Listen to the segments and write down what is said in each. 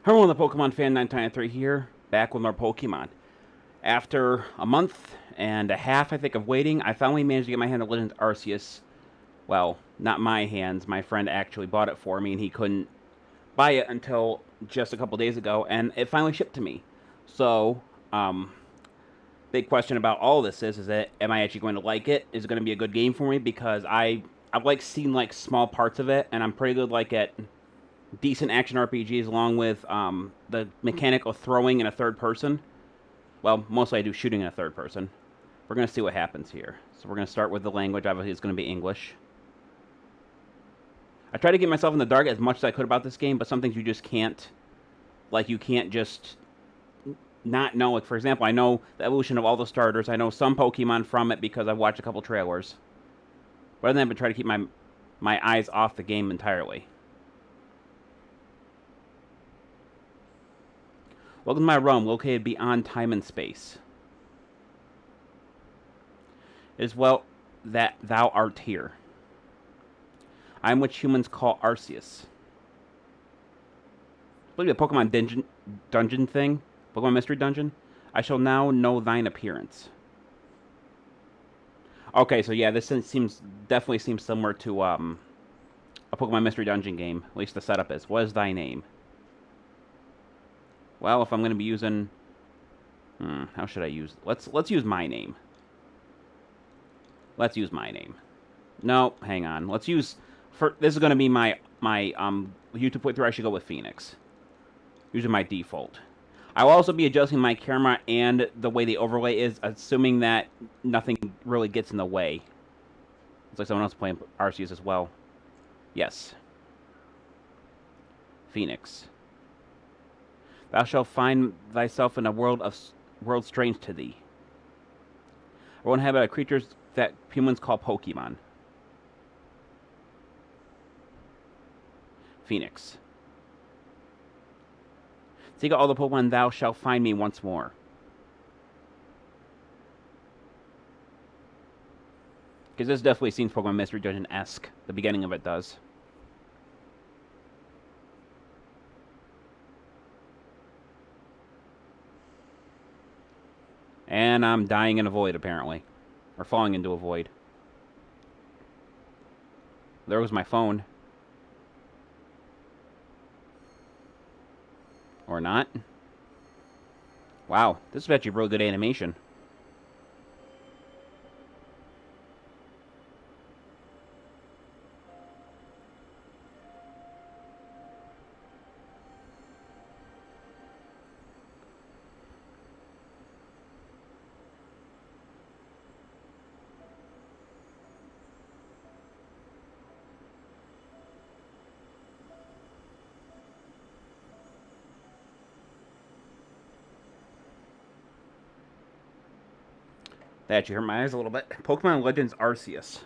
Hello, the Pokemon Fan 1993 here, back with more Pokemon. After a month and a half, I think, of waiting, I finally managed to get my hand on Legends Arceus. Well, not my hands. My friend actually bought it for me, and he couldn't buy it until just a couple days ago, and it finally shipped to me. So, um, big question about all this is that am I actually going to like it? Is it going to be a good game for me? Because I've like seen like small parts of it, and I'm pretty good like at decent action RPGs, along with the mechanic of throwing in a third person. Well, mostly I do shooting in a third person. We're going to see what happens here. So we're going to start with the language. Obviously, it's going to be English. I tried to get myself in the dark as much as I could about this game, but some things you just can't. Like, you can't just not know. Like, for example, I know the evolution of all the starters. I know some Pokemon from it because I've watched a couple trailers. But other than that, I've been trying to keep my eyes off the game entirely. Welcome to my realm, located beyond time and space. It is well that thou art here. I am what humans call Arceus. I believe the Pokemon dungeon thing, Pokemon Mystery Dungeon. I shall now know thine appearance. Okay, so yeah, this seems definitely seems similar to a Pokemon Mystery Dungeon game. At least the setup is. What is thy name? Well, if I'm going to be using, how should I use? Let's use my name. Let's use my name. No, hang on. Let's use for this is going to be my YouTube playthrough. I should go with Phoenix. Using my default. I will also be adjusting my camera and the way the overlay is, assuming that nothing really gets in the way. Looks like someone else playing Arceus as well. Yes. Phoenix. Thou shalt find thyself in a world strange to thee. I won't have creatures that humans call Pokemon. Phoenix. Seek out all the Pokemon, thou shalt find me once more. Because this definitely seems Pokemon Mystery Dungeon-esque. The beginning of it does. And I'm dying in a void, apparently. Or falling into a void. There was my phone. Or not. Wow, this is actually really good animation. That actually hurt my eyes a little bit. Pokemon Legends Arceus.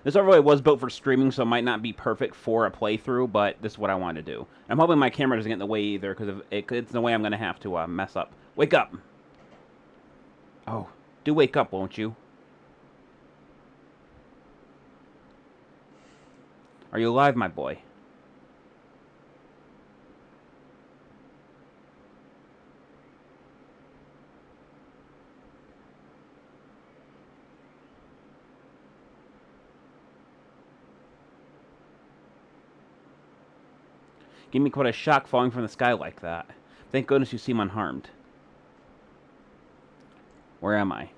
This overlay was built for streaming, so it might not be perfect for a playthrough, but this is what I want to do. I'm hoping my camera doesn't get in the way either, because if it's in the way, I'm going to have to mess up. Wake up! Oh, do wake up, won't you? Are you alive, my boy? Give me quite a shock falling from the sky like that. Thank goodness you seem unharmed. Where am I?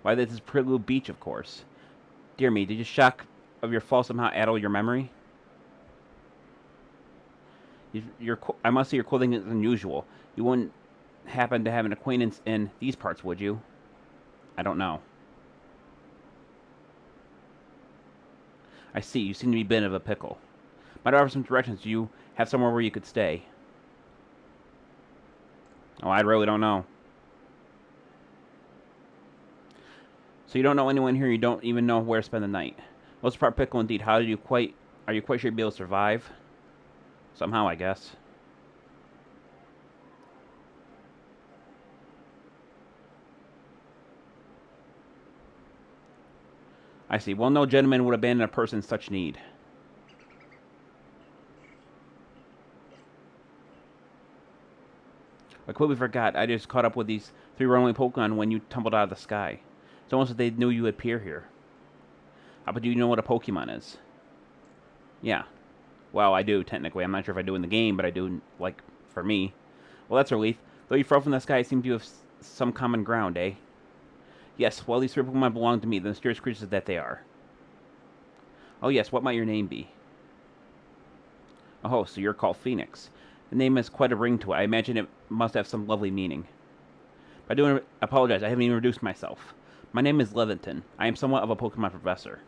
Why, this is Prelude Beach, of course. Dear me, did your shock of your fall somehow addle your memory? I must say your clothing is unusual. You wouldn't happen to have an acquaintance in these parts, would you? I don't know. I see, you seem to be a bit of a pickle. Might offer some directions. Do you have somewhere where you could stay? Oh, I really don't know. So you don't know anyone here. You don't even know where to spend the night. Most part pickle indeed. How do you quite? Are you quite sure you'll be able to survive? Somehow, I guess. I see. Well, no gentleman would abandon a person in such need. I completely forgot. I just caught up with these 3 runaway Pokemon when you tumbled out of the sky. It's almost as they knew you would appear here. But do you know what a Pokemon is? Yeah. Well, I do, technically. I'm not sure if I do in the game, but I do, like, for me. Well, that's a relief. Though you fell from the sky, it seemed to have some common ground, eh? Yes, well, these 3 Pokemon belong to me, the mysterious creatures that they are. Oh, yes, what might your name be? Oh, so you're called Phoenix. The name has quite a ring to it. I imagine it must have some lovely meaning. I do apologize, I haven't even introduced myself. My name is Leventon. I am somewhat of a Pokemon professor.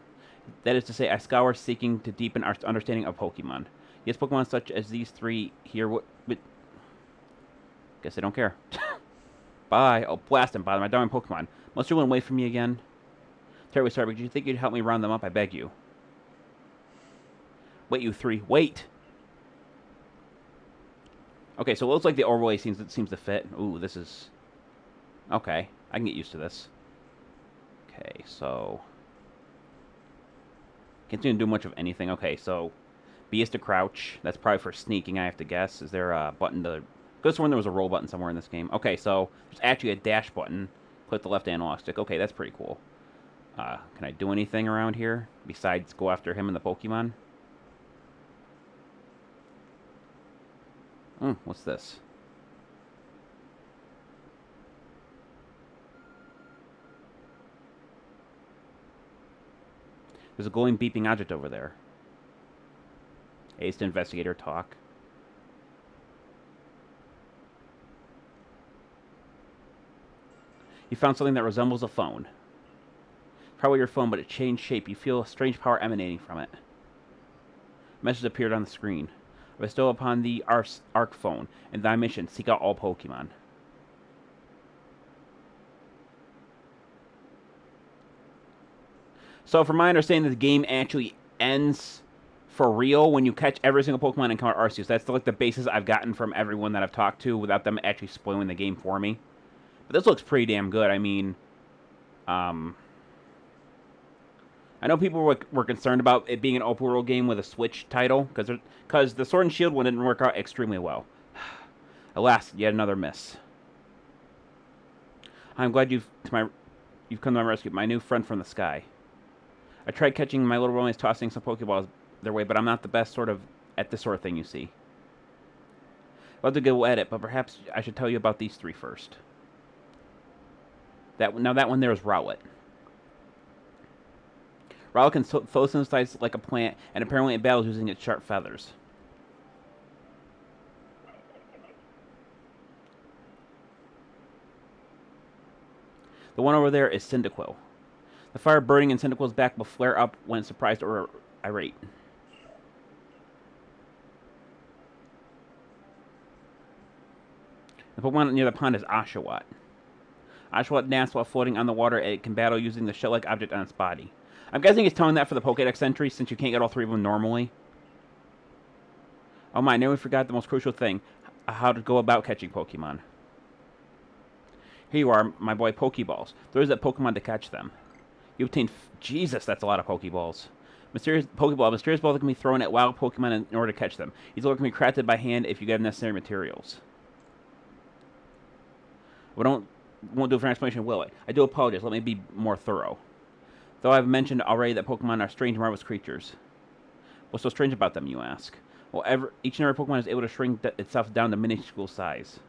That is to say, I scour seeking to deepen our understanding of Pokemon. Yes, Pokemon such as these 3 here would... Guess I don't care. Bye. Oh, blast them, bother my darling Pokemon. Must you run away from me again? Terribly sorry, but do you think you'd help me round them up? I beg you. Wait, you 3. Wait! Okay, so it looks like the overlay seems to fit. Ooh, this is... Okay, I can get used to this. Okay, so... Can't even do much of anything. Okay, so... B is to crouch. That's probably for sneaking, I have to guess. Is there a button to... Could have sworn there was a roll button somewhere in this game. Okay, so there's actually a dash button. Click the left analog stick. Okay, that's pretty cool. Can I do anything around here besides go after him and the Pokemon? What's this? There's a glowing, beeping object over there. Ace to investigator talk. You found something that resembles a phone. Probably your phone, but it changed shape. You feel a strange power emanating from it. A message appeared on the screen. Bestow upon the Arc phone, and thy mission, seek out all Pokemon. So from my understanding, the game actually ends for real when you catch every single Pokemon and encounter Arceus. That's like the basis I've gotten from everyone that I've talked to without them actually spoiling the game for me. But this looks pretty damn good. I mean, I know people were concerned about it being an open world game with a Switch title because the Sword and Shield one didn't work out extremely well. Alas, yet another miss. I'm glad you've come to my rescue, my new friend from the sky. I tried catching my little rollies, tossing some Pokeballs their way, but I'm not the best at this sort of thing, you see. I'd love to go at it, but perhaps I should tell you about these 3 first. Now that one there is Rowlet. Rowlet can photosynthesize like a plant, and apparently it battles using its sharp feathers. The one over there is Cyndaquil. The fire burning in Cyndaquil's back will flare up when surprised or irate. The Pokemon near the pond is Oshawott. Oshawott naps while floating on the water, and it can battle using the shell-like object on its body. I'm guessing it's telling that for the Pokédex entry, since you can't get all 3 of them normally. Oh my, I nearly forgot the most crucial thing. How to go about catching Pokemon. Here you are, my boy, Pokeballs. There is a Pokemon to catch them. You obtain... Jesus, that's a lot of Pokeballs. Mysterious Pokeball. Mysterious balls that can be thrown at wild Pokemon in order to catch them. These balls can be crafted by hand if you get necessary materials. We won't do it for an explanation, will it? I do apologize. Let me be more thorough. Though I've mentioned already that Pokemon are strange, marvelous creatures. What's so strange about them, you ask? Well, each and every Pokemon is able to shrink itself down to minuscule size.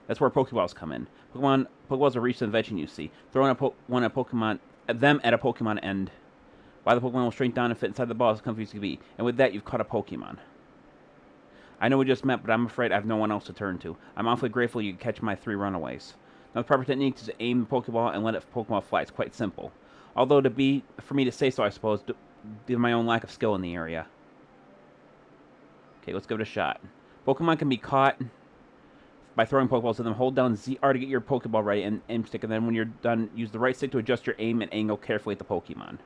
That's where Pokeballs come in. Pokeballs are reached invention, you see. Throwing one at them at a Pokemon end. Why the Pokemon will shrink down and fit inside the ball is confused to be. And with that, you've caught a Pokemon. I know we just met, but I'm afraid I have no one else to turn to. I'm awfully grateful you catch my 3 runaways. Now, the proper technique is to aim the Pokeball and let it Pokeball fly. It's quite simple. Although, for me to say so, I suppose, due to my own lack of skill in the area. Okay, let's give it a shot. Pokemon can be caught by throwing Pokeballs at them. Hold down ZR to get your Pokeball ready and aim stick, and then when you're done, use the right stick to adjust your aim and angle carefully at the Pokemon.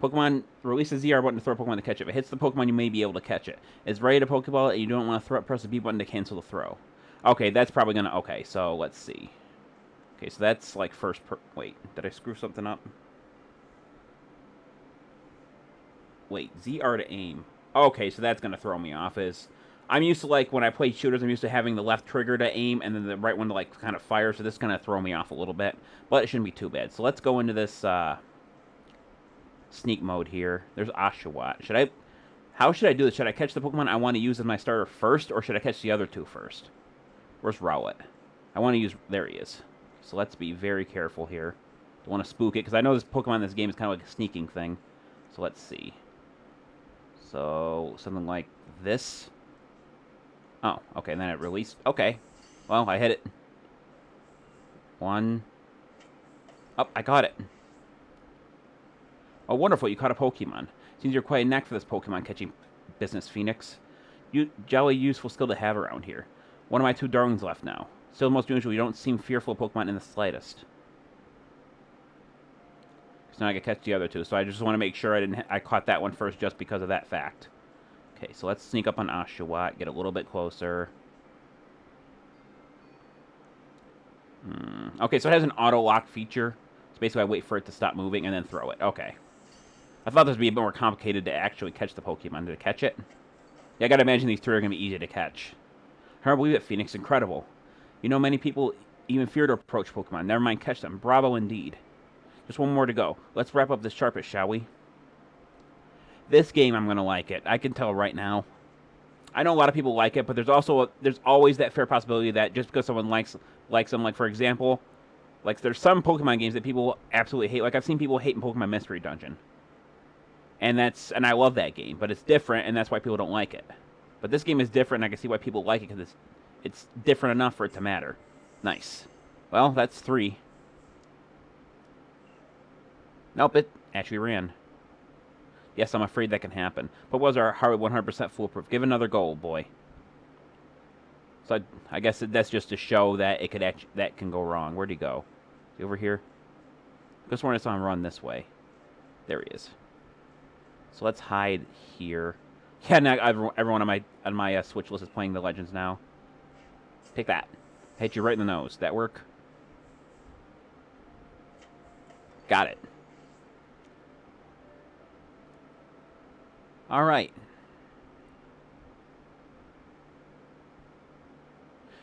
Pokemon release the ZR button to throw a Pokemon to catch it. If it hits the Pokemon, you may be able to catch it. It's ready to Pokeball, and you don't want to press the B button to cancel the throw. Okay, that's probably gonna... Okay, so let's see. Okay, so that's like wait, did I screw something up? Wait, ZR to aim. Okay, so that's gonna throw me off. Is I'm used to, like, when I play shooters, I'm used to having the left trigger to aim and then the right one to, like, kind of fire. So this is gonna throw me off a little bit, but it shouldn't be too bad. So let's go into this sneak mode here. There's Oshawott. Should I? How should I do this? Should I catch the Pokemon I want to use as my starter first, or should I catch the other two first? Where's Rowlet? I want to use... There he is. So let's be very careful here. Don't want to spook it, because I know this Pokemon in this game is kind of like a sneaking thing. So let's see. So, something like this. Oh, okay, and then it released. Okay. Well, I hit it. One. Oh, I got it. Oh, wonderful, you caught a Pokemon. Seems you're quite a knack for this Pokemon catching business, Phoenix. Jolly useful skill to have around here. One of my two darlings left now. Still, most usual, you don't seem fearful of Pokemon in the slightest. So now I can catch the other two. So I just want to make sure I caught that one first just because of that fact. Okay, so let's sneak up on Oshawott, get a little bit closer. Okay, so it has an auto lock feature. So basically I wait for it to stop moving and then throw it. Okay. I thought this would be a bit more complicated to actually catch the Pokemon. Did it catch it? Yeah, I gotta imagine these three are gonna be easy to catch. Hard to believe it, Phoenix. Incredible. You know, many people even fear to approach Pokemon. Never mind catch them. Bravo indeed. Just one more to go. Let's wrap up this Sharpish, shall we? This game, I'm gonna like it. I can tell right now. I know a lot of people like it, but there's always that fair possibility that just because someone likes them, like for example, like there's some Pokemon games that people absolutely hate. Like I've seen people hate in Pokemon Mystery Dungeon. And I love that game, but it's different, and that's why people don't like it. But this game is different, and I can see why people like it, because it's different enough for it to matter. Nice. Well, that's 3. Nope, it actually ran. Yes, I'm afraid that can happen. But was our heart 100% foolproof? Give another go, boy. So I guess that's just to show that that can go wrong. Where'd he go? Is he over here? I just wanted to saw him run this way. There he is. So let's hide here. Yeah, now everyone on my Switch list is playing the Legends now. Take that. I hit you right in the nose. That work? Got it. All right.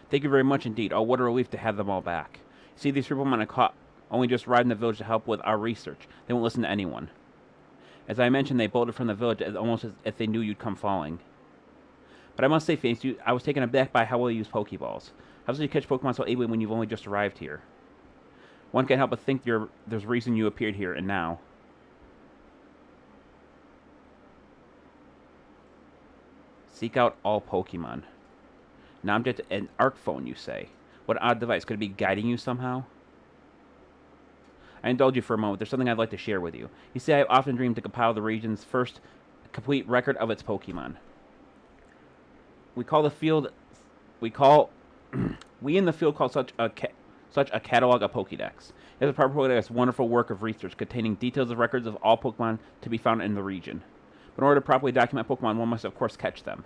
Thank you very much indeed. Oh, what a relief to have them all back. See, these people I caught only just arrived in the village to help with our research. They won't listen to anyone. As I mentioned, they bolted from the village almost as if they knew you'd come falling. But I must say, Phoenix, I was taken aback by how well you use Pokeballs. How do you catch Pokemon so ably when you've only just arrived here? One can't help but think there's reason you appeared here, and now. Seek out all Pokemon. An object, an ARC phone, you say. What odd device. Could it be guiding you somehow? I indulge you for a moment. There's something I'd like to share with you. You see, I've often dreamed to compile the region's first complete record of its Pokemon. We call the field... we in the field call such a catalog a Pokédex. It is a proper Pokédex, wonderful work of research containing details of records of all Pokemon to be found in the region. But in order to properly document Pokemon, one must, of course, catch them.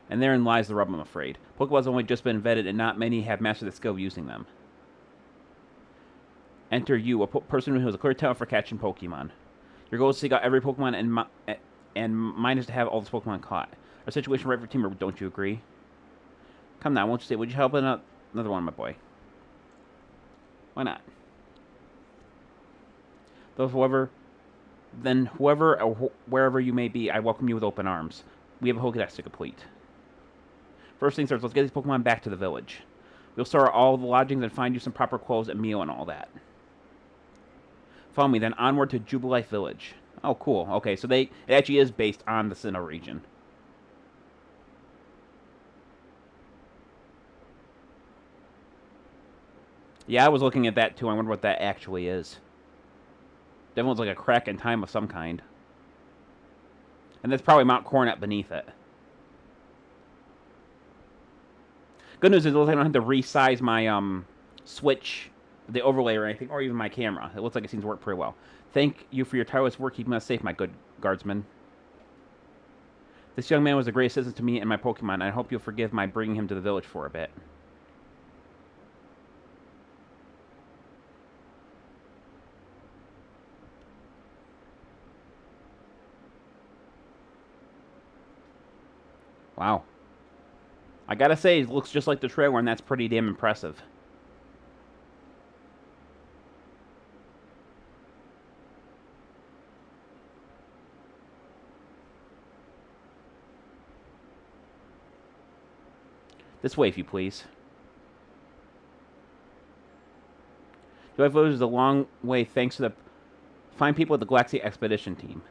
And therein lies the rub, I'm afraid. Pokeballs have only just been invented, and not many have mastered the skill of using them. Enter you, a person who has a clear talent for catching Pokemon. Your goal is to seek out every Pokemon, and mine is to have all this Pokemon caught. Our situation right for teamwork, don't you agree? Come now, won't you say, would you help another one, my boy? Why not? Though whoever or wherever you may be, I welcome you with open arms. We have a Pokédex to complete. First things first, let's get these Pokemon back to the village. We'll store all the lodgings and find you some proper clothes and meal and all that. Follow me, then onward to Jubilife Village. Oh, cool. Okay, so it actually is based on the Sinnoh region. Yeah, I was looking at that too. I wonder what that actually is. Definitely looks like a crack in time of some kind. And that's probably Mount Coronet beneath it. Good news is I don't have to resize my Switch, the overlay or anything, or even my camera. It looks like it seems to work pretty well. Thank you for your tireless work keeping us safe, my good guardsman. This young man was a great assistance to me and my Pokemon, and I hope you'll forgive my bringing him to the village for a bit. Wow. I gotta say, it looks just like the trailer, and that's pretty damn impressive. This way, if you please. The Village is a long way thanks to the fine people at the Galaxy Expedition team.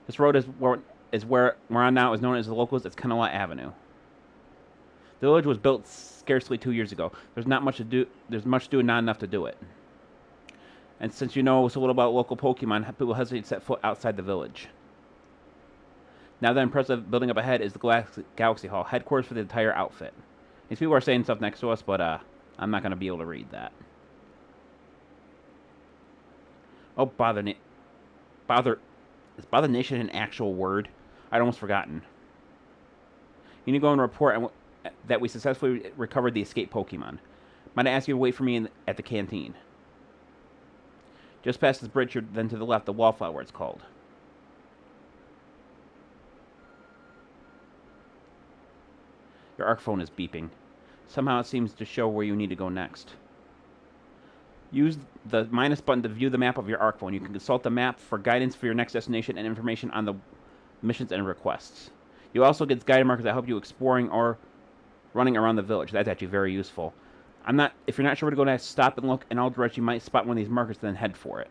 This road is where we're on now is known as the locals as Kenowa Avenue. The village was built scarcely 2 years ago. There's not much to do. There's much to do and not enough to do it. And since you know so little about local Pokemon, people hesitate to set foot outside the village. Now the impressive building up ahead is the Galaxy Hall, headquarters for the entire outfit. These people are saying stuff next to us, but I'm not going to be able to read that. Oh, bother. Is bother nation an actual word? I'd almost forgotten. You need to go and report that we successfully recovered the escaped Pokemon. Might I ask you to wait for me at the canteen? Just past this bridge, then to the left, the Wallflower it's called. Your ARC phone is beeping. Somehow it seems to show where you need to go next. Use the minus button to view the map of your ARC phone. You can consult the map for guidance for your next destination and information on the missions and requests. You also get guided markers that help you exploring or running around the village. That's actually very useful. If you're not sure where to go next, stop and look in all directions. You might spot one of these markers, then head for it.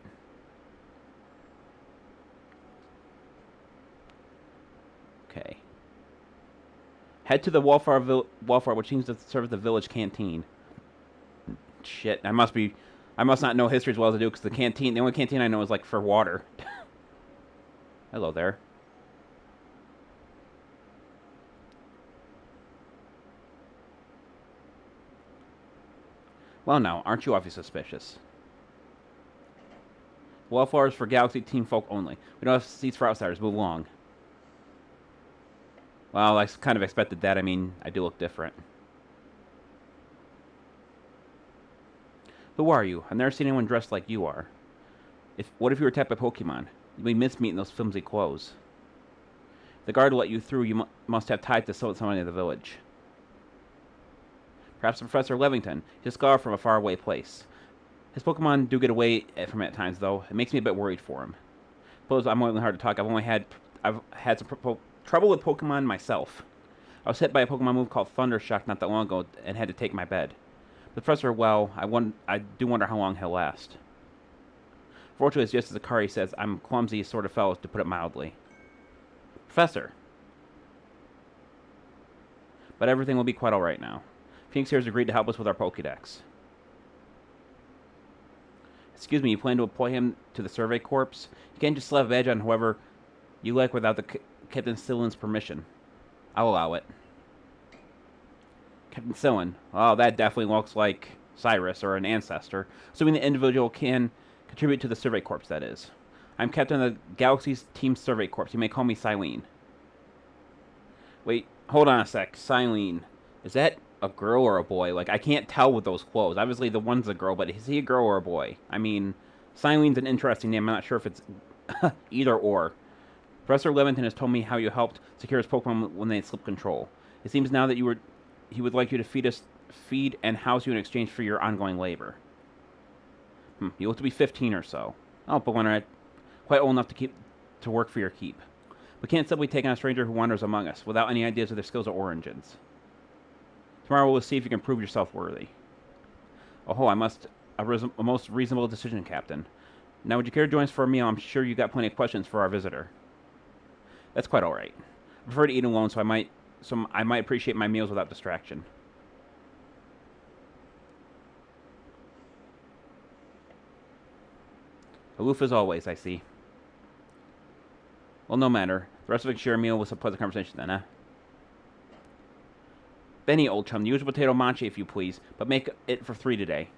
Okay. Head to the Wallflower, which seems to serve as the village canteen. Shit, I must not know history as well as I do, because the only canteen I know is like for water. Hello there. Well, now, aren't you awfully suspicious? Wallflower is for Galaxy Team folk only. We don't have seats for outsiders. Move along. Well, I kind of expected that. I mean, I do look different. Who are you? I've never seen anyone dressed like you are. What if you were attacked by Pokemon? We miss meeting those flimsy clothes. The guard let you through. You must have tied to someone in the village. Perhaps Professor Levington. He's a scholar from a faraway place. His Pokemon do get away from him at times, though. It makes me a bit worried for him. Suppose I'm only hard to talk. I've had some trouble with Pokemon myself. I was hit by a Pokemon move called Thunder Shock not that long ago and had to take my bed. The Professor, well, I do wonder how long he'll last. Fortunately, it's just as Akari says, I'm clumsy sort of fellow, to put it mildly. Professor. But everything will be quite alright now. Phoenix here has agreed to help us with our Pokédex. Excuse me, you plan to appoint him to the Survey Corps? You can't just slap a badge on whoever you like without the Captain Sillin's permission. I'll allow it. Captain Sillin. Oh, that definitely looks like Cyrus or an ancestor. Assuming the individual can contribute to the Survey Corps, that is. I'm Captain of the Galaxy's Team Survey Corps. You may call me Silene. Wait, hold on a sec. Silene. Is that a girl or a boy? Like, I can't tell with those clothes. Obviously, the one's a girl, but is he a girl or a boy? I mean, Silene's an interesting name. I'm not sure if it's either or. Professor Levington has told me how you helped secure his Pokemon when they slipped control. It seems now that he would like you to feed and house you in exchange for your ongoing labor. You look to be 15 or so. Oh, but when are quite old enough to work for your keep. We can't simply take on a stranger who wanders among us without any ideas of their skills or origins. Tomorrow we'll see if you can prove yourself worthy. Oh, a most reasonable decision, Captain. Now, would you care to join us for a meal? I'm sure you got plenty of questions for our visitor. That's quite all right. I prefer to eat alone, so I might appreciate my meals without distraction. Aloof as always, I see. Well, no matter. The rest of us share a meal with some pleasant conversation then, huh? Benny, old chum, the usual potato manche, if you please, but make it for 3 today.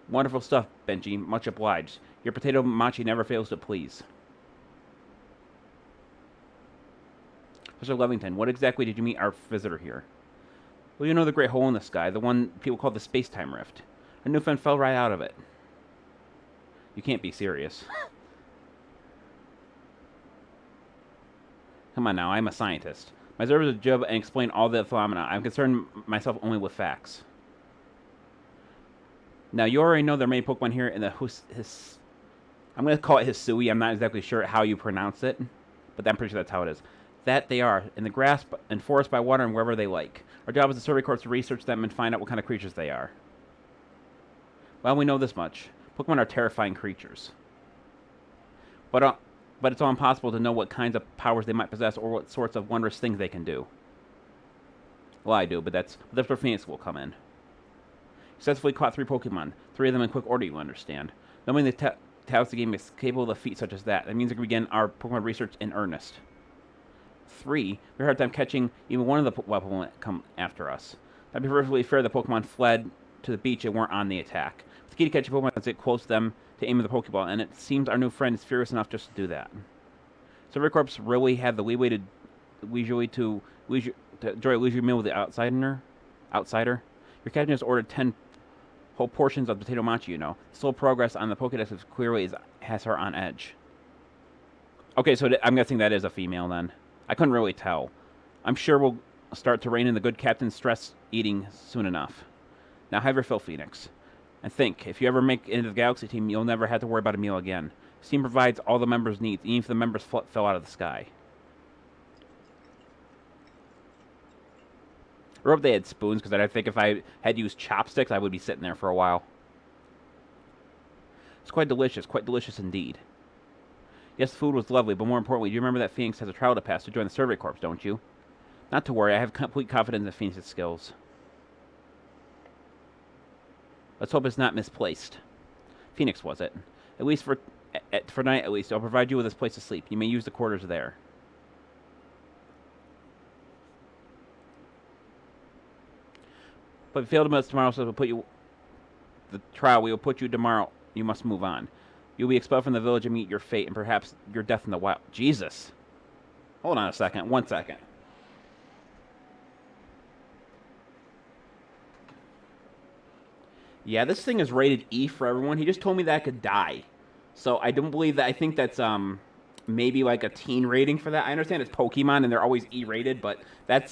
Wonderful stuff, Benji. Much obliged. Your potato manche never fails to please. Professor Levington, what exactly did you meet our visitor here? Well, you know the great hole in the sky, the one people call the space-time rift. A new friend fell right out of it. You can't be serious. Come on now, I'm a scientist. My job is a job and explain all the phenomena. I'm concerned myself only with facts. Now, you already know there are many Pokemon here in the I'm going to call it Hisui. I'm not exactly sure how you pronounce it, but I'm pretty sure that's how it is. That they are, in the grass and forest by water and wherever they like. Our job as a survey corps to research them and find out what kind of creatures they are. Well, we know this much. Pokemon are terrifying creatures. But it's all impossible to know what kinds of powers they might possess or what sorts of wondrous things they can do. Well, I do, but that's where Phoenix will come in. Successfully caught 3 Pokemon, 3 of them in quick order, you understand. Knowing the tells the game is capable of feats such as that means we can begin our Pokemon research in earnest. 3, we had a hard time catching even one of the Pokemon that come after us. That'd be perfectly fair. The Pokemon fled to the beach and weren't on the attack. The key to catching Pokemon is to get close to them to aim at the Pokeball, and it seems our new friend is furious enough just to do that. Survey Corps really had the leeway to enjoy a leisurely meal with the outsider. Your captain just ordered 10 whole portions of potato machi, you know. Slow progress on the Pokedex is clearly has her on edge. Okay, so I'm guessing that is a female then. I couldn't really tell. I'm sure we'll start to rein in the good captain's stress eating soon enough. Now have your fill, Phoenix. And think, if you ever make it into the Galaxy team, you'll never have to worry about a meal again. This team provides all the members' needs, even if the members fell out of the sky. I hope they had spoons, because I think if I had used chopsticks, I would be sitting there for a while. It's quite delicious indeed. Yes, the food was lovely, but more importantly, do you remember that Phoenix has a trial to pass to join the Survey Corps, don't you? Not to worry, I have complete confidence in Phoenix's skills. Let's hope it's not misplaced. Phoenix, was it? At least for tonight, at least, I'll provide you with this place to sleep. You may use the quarters there. But if you fail to miss tomorrow, so we'll put you... The trial, we will put you tomorrow. You must move on. You'll be expelled from the village and meet your fate, and perhaps your death in the wild. Jesus. Hold on a second. 1 second. Yeah, this thing is rated E for everyone. He just told me that I could die. So I don't believe that. I think that's maybe like a teen rating for that. I understand it's Pokemon and they're always E rated, but that's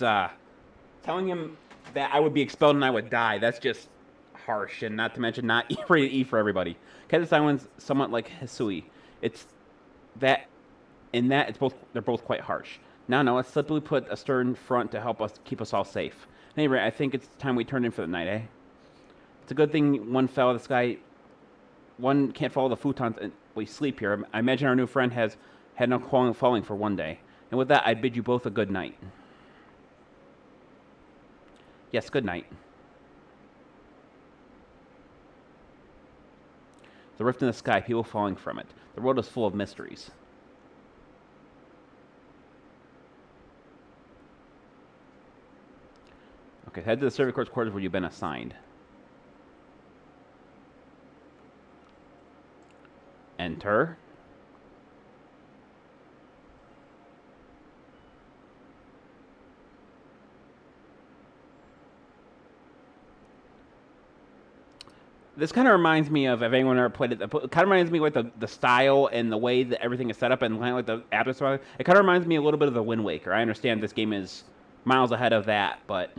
telling him that I would be expelled and I would die. That's just harsh, and not to mention not rated E for everybody. Cat Silence somewhat like Hisui. It's that in that it's both they're both quite harsh. Now let's simply put a stern front to help us keep us all safe. At any rate, I think it's time we turned in for the night, eh? It's a good thing one fell out of the sky. One can't follow the futons and we sleep here. I imagine our new friend has had no falling for one day. And with that, I bid you both a good night. Yes, good night. The rift in the sky, people falling from it. The world is full of mysteries. Okay, head to the Survey Corps quarters where you've been assigned. Enter. This kind of reminds me of, if anyone ever played it, it kind of reminds me of like the style and the way that everything is set up and kind of like the atmosphere. It kind of reminds me a little bit of the Wind Waker. I understand this game is miles ahead of that, but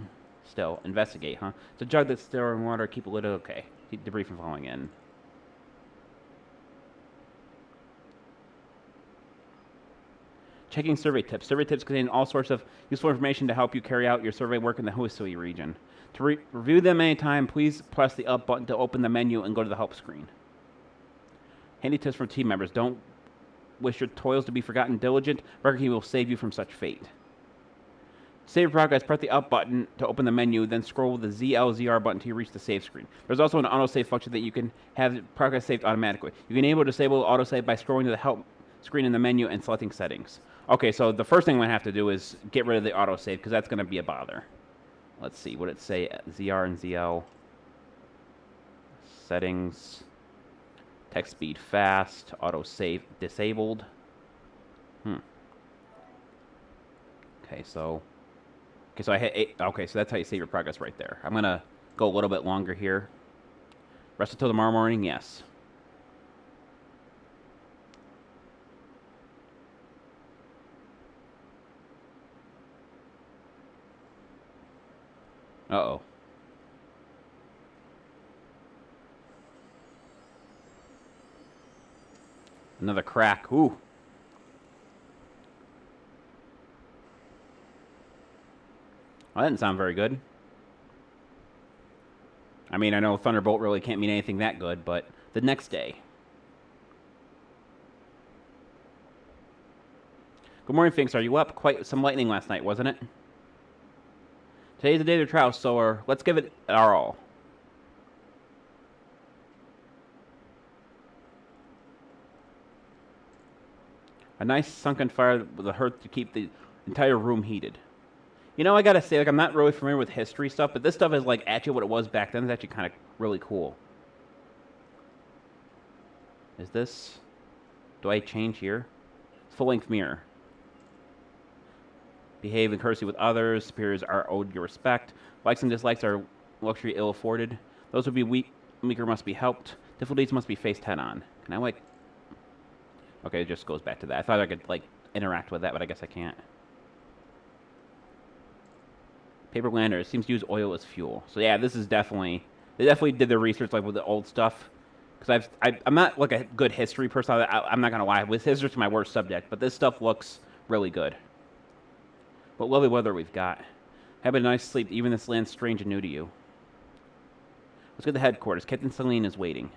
still, investigate, huh? It's a jug that's still in water. Keep a lid. Okay. Keep debris from falling in. Checking survey tips. Survey tips contain all sorts of useful information to help you carry out your survey work in the Hisui region. To review them anytime, please press the up button to open the menu and go to the help screen. Handy tips for team members. Don't wish your toils to be forgotten. Diligent record keeping will save you from such fate. To save your progress, press the up button to open the menu, then scroll the ZLZR button until you reach the save screen. There's also an autosave function that you can have progress saved automatically. You can enable or disable autosave by scrolling to the help screen in the menu and selecting settings. Okay, so the first thing I'm going to have to do is get rid of the autosave, because that's going to be a bother. Let's see, what did it say? ZR and ZL. Settings. Text speed fast. Autosave disabled. Okay, so I hit 8. Okay, so that's how you save your progress right there. I'm going to go a little bit longer here. Rest until tomorrow morning? Yes. Uh-oh. Another crack. Ooh. Well, that didn't sound very good. I mean, I know Thunderbolt really can't mean anything that good, but the next day. Good morning, Finks. Are you up? Quite some lightning last night, wasn't it? Today's the day of the trial, so let's give it our all. A nice sunken fire with a hearth to keep the entire room heated. You know, I gotta say, like, I'm not really familiar with history stuff, but this stuff is, like, actually what it was back then. It's actually kind of really cool. Is this... Do I change here? Full-length mirror. Behave in courtesy with others. Superiors are owed your respect. Likes and dislikes are luxury ill-afforded. Those who be weaker must be helped. Difficulties must be faced head-on. Can I, like... Okay, it just goes back to that. I thought I could, like, interact with that, but I guess I can't. Paper lander seems to use oil as fuel. So yeah, this is definitely... They definitely did their research, like, with the old stuff. Because I'm not, like, a good history person. I'm not going to lie. With history, it's my worst subject. But this stuff looks really good. What lovely weather we've got. Have a nice sleep. Even this land's strange and new to you. Let's go to the headquarters. Captain Celine is waiting.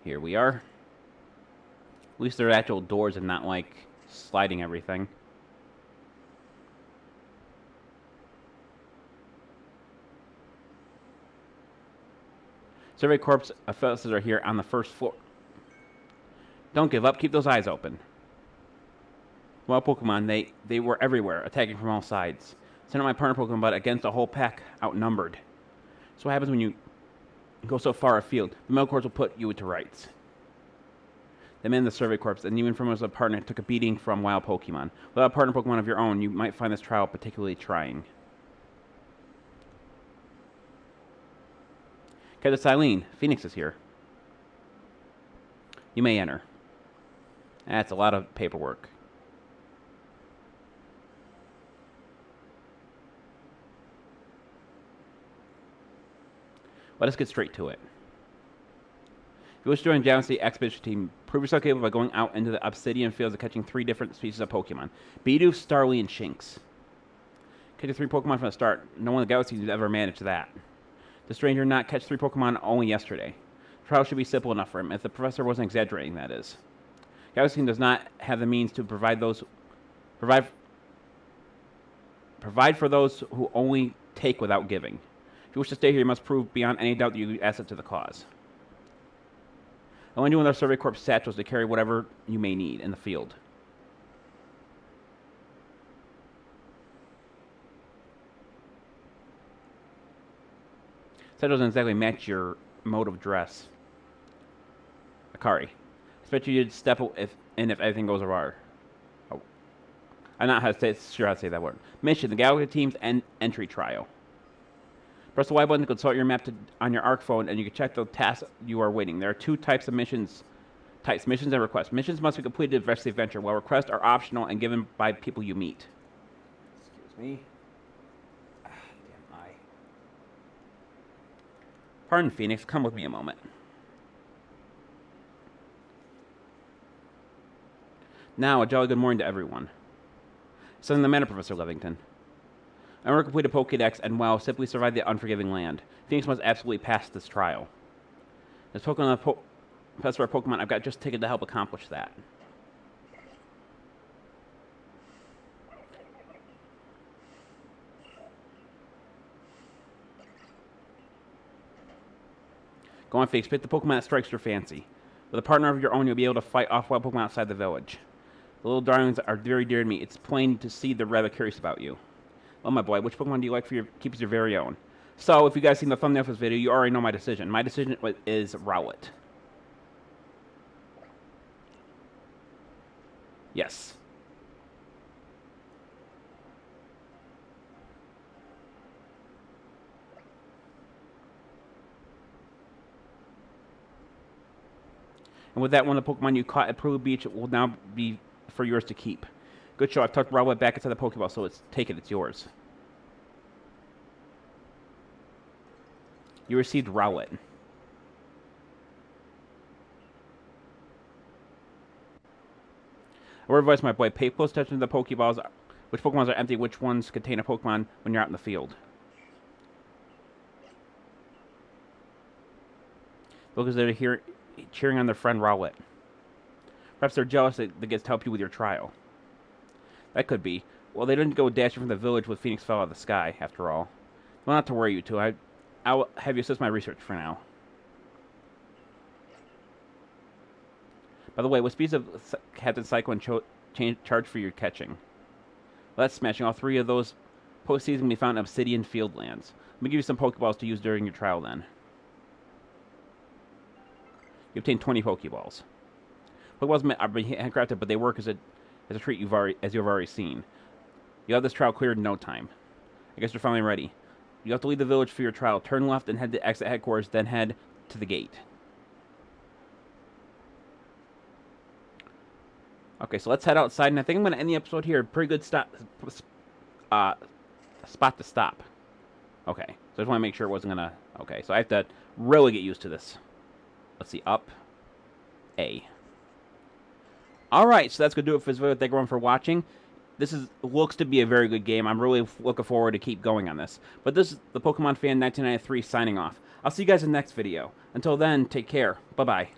Here we are. At least they're actual doors and not, like, sliding everything. Survey Corps officers are here on the first floor. Don't give up. Keep those eyes open. Wild Pokemon, they were everywhere, attacking from all sides. Sent out my partner Pokemon, but against a whole pack, outnumbered. So what happens when you go so far afield? The Metal Corps will put you to rights. The men in the Survey Corps, and even from as a partner, took a beating from wild Pokemon. Without a partner Pokemon of your own, you might find this trial particularly trying. Captain Silene, Phoenix is here. You may enter. That's a lot of paperwork. Let us get straight to it. If you wish to join Galaxy Expedition Team, prove yourself capable by going out into the obsidian fields and catching 3 different species of Pokemon. Bidoof, Starly, and Shinx. Catching 3 Pokemon from the start. No one in the Galaxy has ever managed that. The stranger did not catch 3 Pokemon only yesterday. The trial should be simple enough for him, if the professor wasn't exaggerating, that is. Galaxy Team does not have the means to provide for those who only take without giving. If you wish to stay here, you must prove beyond any doubt that you asset to the cause. Only do with our Survey Corps satchels to carry whatever you may need in the field. Satchels doesn't exactly match your mode of dress. Akari. I expect you to step in if everything goes awry. Oh. I'm not sure how to say that word. Mission, the Galaxy Team's entry trial. Press the Y button to consult your map on your ARC phone, and you can check the tasks you are waiting. There are 2 types of missions. Missions and requests. Missions must be completed to advance the adventure, while requests are optional and given by people you meet. Excuse me. Damn eye. Pardon, Phoenix. Come with me a moment. Now, a jolly good morning to everyone. Something the matter, Professor Levington. I want to complete a Pokédex and, while simply survive the unforgiving land, Phoenix must absolutely pass this trial. As Professor of Pokemon, I've got just ticket to help accomplish that. Go on, Phoenix. Pick the Pokemon that strikes your fancy. With a partner of your own, you'll be able to fight off wild Pokemon outside the village. The little darlings are very dear to me. It's plain to see they're rather curious about you. Oh my boy, which Pokemon do you like for keep as your very own? So, if you guys seen the thumbnail for this video, you already know my decision. My decision is Rowlet. Yes. And with that, one of the Pokemon you caught at Peru Beach will now be for yours to keep. Good show. I've tucked Rowlet back inside the Pokeball, so take it. It's yours. You received Rowlet. A word of advice, my boy. Pay close attention to the Pokeballs. Which Pokemons are empty, which ones contain a Pokemon when you're out in the field. Look as they're here cheering on their friend Rowlet. Perhaps they're jealous that they get to help you with your trial. That could be. Well, they didn't go dashing from the village with Phoenix fell out of the sky, after all. Well, not to worry, you two. I'll have you assist my research for now. By the way, what speeds of Captain Cyclone charge for your catching? Well, that's smashing. All 3 of those postseason can be found in Obsidian Fieldlands. Let me give you some Pokeballs to use during your trial then. You obtain 20 Pokeballs. Pokeballs are handcrafted, but they work as a treat you've already seen. You have this trial cleared in no time. I guess you're finally ready. You have to leave the village for your trial. Turn left and head to exit headquarters, then head to the gate. Okay, so let's head outside, and I think I'm going to end the episode here. Pretty good spot to stop. Okay, so I just want to make sure it wasn't going to... Okay, so I have to really get used to this. Let's see, up, A. Alright, so that's going to do it for this video. Thank everyone for watching. This looks to be a very good game. I'm really looking forward to keep going on this. But this is the Pokemon Fan 1993 signing off. I'll see you guys in the next video. Until then, take care. Bye-bye.